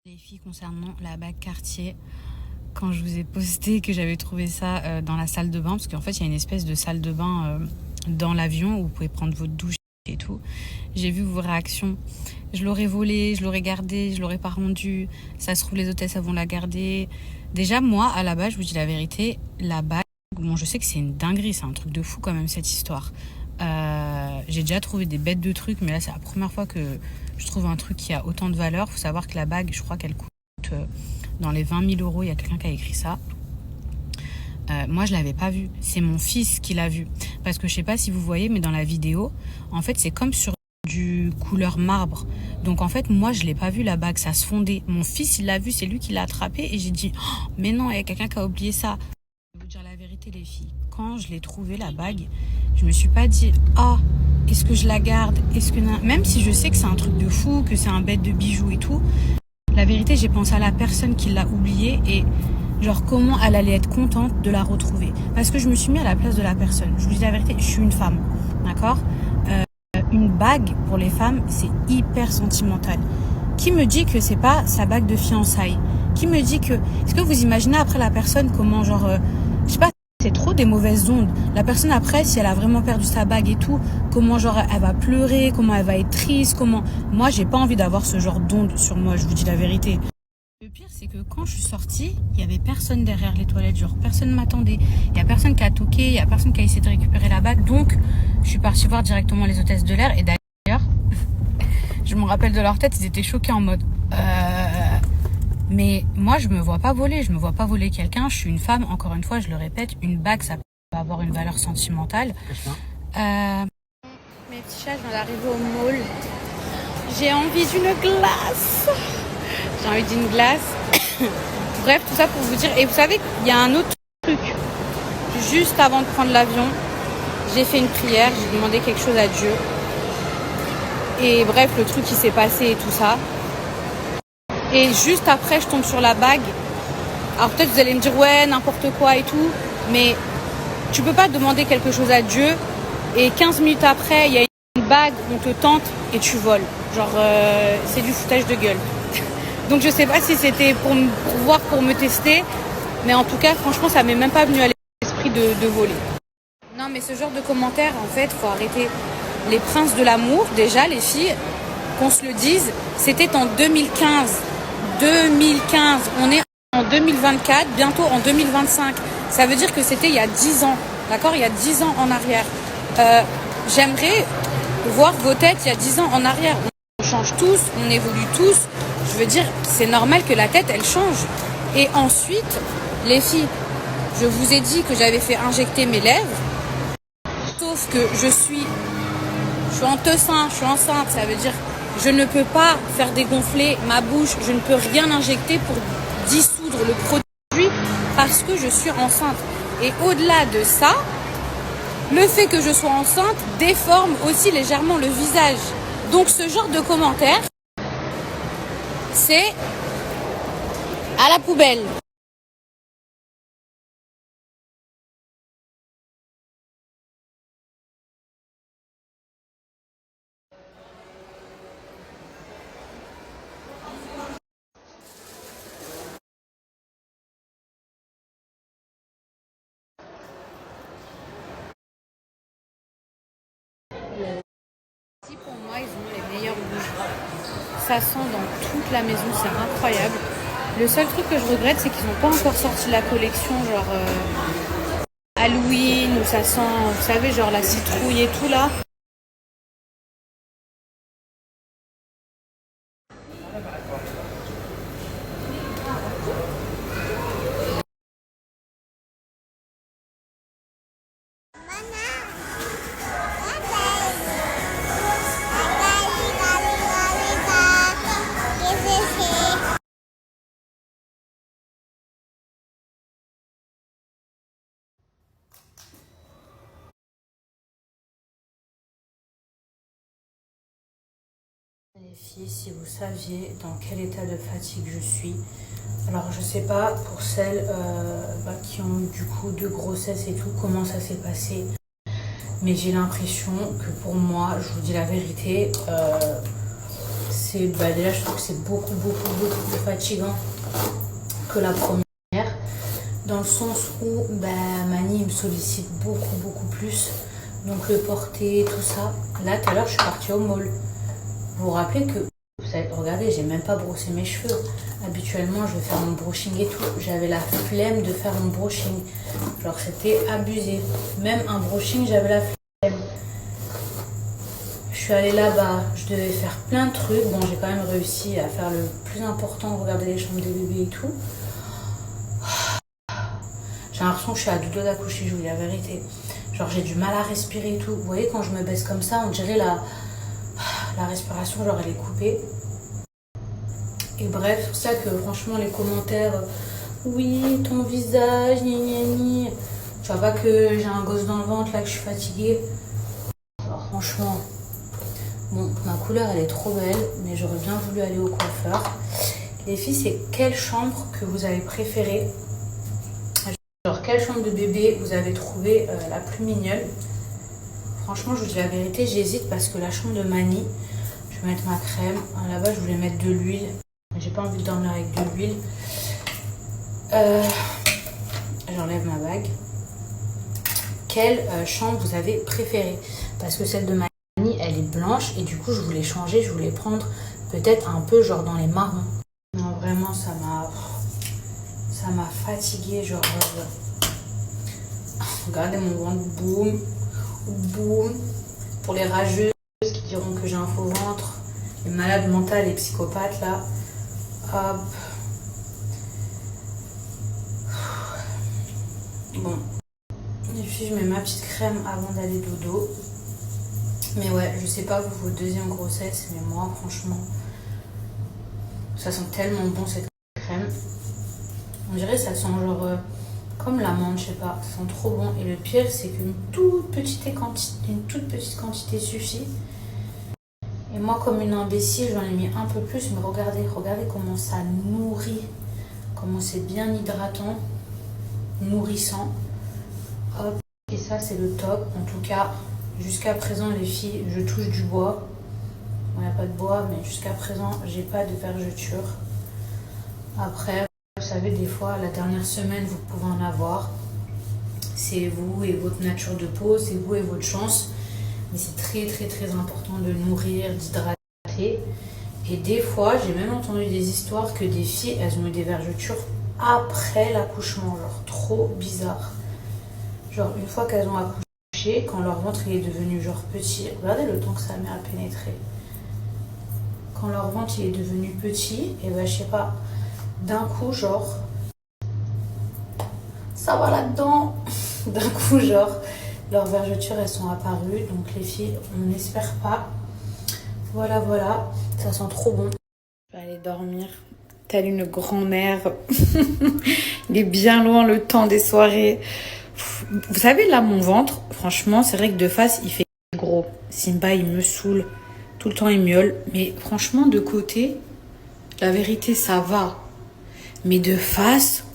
Les filles, concernant la bague Cartier, quand je vous ai posté que j'avais trouvé ça dans la salle de bain, parce qu'en fait il y a une espèce de salle de bain dans l'avion où vous pouvez prendre votre douche et tout, j'ai vu vos réactions. Je l'aurais volé, je l'aurais gardé, je l'aurais pas rendu, ça se trouve les hôtesses vont la garder. Déjà moi à la base, je vous dis la vérité, la bague, bon je sais que c'est une dinguerie, c'est un truc de fou quand même cette histoire. J'ai déjà trouvé des bêtes de trucs, mais là c'est la première fois que je trouve un truc qui a autant de valeur. Faut savoir que la bague, je crois qu'elle coûte dans les 20 000 euros. Il y a quelqu'un qui a écrit ça. Moi, je l'avais pas vue. C'est mon fils qui l'a vue. Parce que je sais pas si vous voyez, mais dans la vidéo, en fait, c'est comme sur du couleur marbre. Donc, en fait, moi, je l'ai pas vue, la bague. Ça se fondait. Mon fils, il l'a vue. C'est lui qui l'a attrapée. Et j'ai dit, oh, mais non, il y a quelqu'un qui a oublié ça. Je vais vous dire la vérité, les filles. Quand je l'ai trouvée, la bague, je me suis pas dit, ah, est-ce que je la garde? Est-ce que... Même si je sais que c'est un truc de fou, que c'est un bête de bijoux et tout, la vérité, j'ai pensé à la personne qui l'a oubliée et genre comment elle allait être contente de la retrouver. Parce que je me suis mis à la place de la personne. Je vous dis la vérité, je suis une femme, d'accord? Une bague pour les femmes, c'est hyper sentimental. Qui me dit que c'est pas sa bague de fiançailles? Qui me dit que... Est-ce que vous imaginez après la personne comment genre... je sais pas, c'est trop des mauvaises ondes. La personne après, si elle a vraiment perdu sa bague et tout, comment genre elle va pleurer, comment elle va être triste, comment... Moi, j'ai pas envie d'avoir ce genre d'ondes sur moi, je vous dis la vérité. Le pire, c'est que quand je suis sortie, il y avait personne derrière les toilettes, genre personne m'attendait. Il y a personne qui a toqué, il y a personne qui a essayé de récupérer la bague. Donc, je suis partie voir directement les hôtesses de l'air. Et d'ailleurs, je me rappelle de leur tête, ils étaient choqués en mode... Mais moi, je me vois pas voler. Je me vois pas voler quelqu'un. Je suis une femme. Encore une fois, je le répète, une bague, ça peut avoir une valeur sentimentale. Mes petits chats, je viens d'arriver au mall. J'ai envie d'une glace. J'ai envie d'une glace. Bref, tout ça pour vous dire. Et vous savez, il y a un autre truc. Juste avant de prendre l'avion, j'ai fait une prière. J'ai demandé quelque chose à Dieu. Et bref, le truc qui s'est passé et tout ça. Et juste après, je tombe sur la bague. Alors peut-être vous allez me dire, ouais, n'importe quoi et tout. Mais tu peux pas demander quelque chose à Dieu et 15 minutes après, il y a une bague, on te tente et tu voles. Genre, c'est du foutage de gueule. Donc je sais pas si c'était pour voir, pour me tester. Mais en tout cas, franchement, ça m'est même pas venu à l'esprit de voler. Non, mais ce genre de commentaires, en fait, faut arrêter. Les princes de l'amour, déjà, les filles, qu'on se le dise, c'était en 2015. 2015, on est en 2024, bientôt en 2025. Ça veut dire que c'était il y a 10 ans, d'accord? Il y a 10 ans en arrière. J'aimerais voir vos têtes il y a 10 ans en arrière. On change tous, on évolue tous. Je veux dire, c'est normal que la tête, elle change. Et ensuite, les filles, je vous ai dit que j'avais fait injecter mes lèvres. Sauf que je suis en teussin, je suis enceinte, ça veut dire... Je ne peux pas faire dégonfler ma bouche, je ne peux rien injecter pour dissoudre le produit parce que je suis enceinte. Et au-delà de ça, le fait que je sois enceinte déforme aussi légèrement le visage. Donc ce genre de commentaire, c'est à la poubelle. Si pour moi, ils ont les meilleurs bougies. Ça sent dans toute la maison, c'est incroyable. Le seul truc que je regrette, c'est qu'ils n'ont pas encore sorti la collection genre Halloween, où ça sent, vous savez, genre la citrouille et tout là. Les filles, si vous saviez dans quel état de fatigue je suis. Alors je sais pas pour celles qui ont eu du coup de grossesse et tout, comment ça s'est passé. Mais j'ai l'impression que pour moi, je vous dis la vérité, déjà je trouve que c'est beaucoup plus fatigant que la première, dans le sens où Mani me sollicite beaucoup plus, donc le porter, tout ça. Là tout à l'heure je suis partie au mall. Vous vous rappelez que, regardez, j'ai même pas brossé mes cheveux. Habituellement je vais faire mon brushing et tout, j'avais la flemme de faire mon brushing, genre c'était abusé. Même un brushing j'avais la flemme. Je suis allée là-bas, je devais faire plein de trucs. Bon, j'ai quand même réussi à faire le plus important, regarder les chambres des bébés et tout. J'ai l'impression que je suis à deux doigts d'accoucher, je vous dis la vérité. Genre, j'ai du mal à respirer et tout. Vous voyez, quand je me baisse comme ça, on dirait la respiration, genre, elle est coupée. Et bref, c'est pour ça que franchement, les commentaires, oui, ton visage, ni. Tu vois pas que j'ai un gosse dans le ventre, là, que je suis fatiguée. Alors, franchement. Bon, ma couleur, elle est trop belle, mais j'aurais bien voulu aller au coiffeur. Les filles, c'est quelle chambre que vous avez préférée? Genre, quelle chambre de bébé vous avez trouvé la plus mignonne? Franchement, je vous dis la vérité, j'hésite parce que la chambre de Mani, je vais mettre ma crème. Là-bas, je voulais mettre de l'huile. J'ai pas envie de dormir avec de l'huile. J'enlève ma bague. Quelle chambre vous avez préférée? Parce que celle de Mani, elle est blanche et du coup je voulais changer, je voulais prendre peut-être un peu genre dans les marrons. Non, vraiment ça m'a fatiguée, genre regardez mon ventre, boum boum. Pour les rageuses qui diront que j'ai un faux ventre, les malades mentales et psychopathes là, hop. Bon, et puis je mets ma petite crème avant d'aller dodo. Mais ouais, je sais pas vous, votre deuxième grossesse, mais moi, franchement, ça sent tellement bon cette crème. On dirait que ça sent genre comme l'amande, je sais pas, ça sent trop bon. Et le pire, c'est qu'une toute petite quantité suffit. Et moi, comme une imbécile, j'en ai mis un peu plus, mais regardez comment ça nourrit, comment c'est bien hydratant, nourrissant. Hop, et ça, c'est le top, en tout cas. Jusqu'à présent, les filles, je touche du bois. Il n'y a pas de bois, mais jusqu'à présent, j'ai pas de vergeture. Après, vous savez, des fois, la dernière semaine, vous pouvez en avoir. C'est vous et votre nature de peau, c'est vous et votre chance. Mais c'est très important de nourrir, d'hydrater. Et des fois, j'ai même entendu des histoires que des filles, elles ont eu des vergetures après l'accouchement. Genre, trop bizarre. Genre, une fois qu'elles ont accouché, quand leur ventre il est devenu genre petit, regardez le temps que ça met à pénétrer. Quand leur ventre il est devenu petit, et je sais pas, d'un coup genre, ça va là-dedans. D'un coup genre, leurs vergetures elles sont apparues, donc les filles, on n'espère pas. Voilà, ça sent trop bon. Je vais aller dormir, telle une grand-mère. Il est bien loin le temps des soirées. Vous savez, là, mon ventre, franchement, c'est vrai que de face, il fait gros. Simba, il me saoule. Tout le temps, il miaule. Mais franchement, de côté, la vérité, ça va. Mais de face,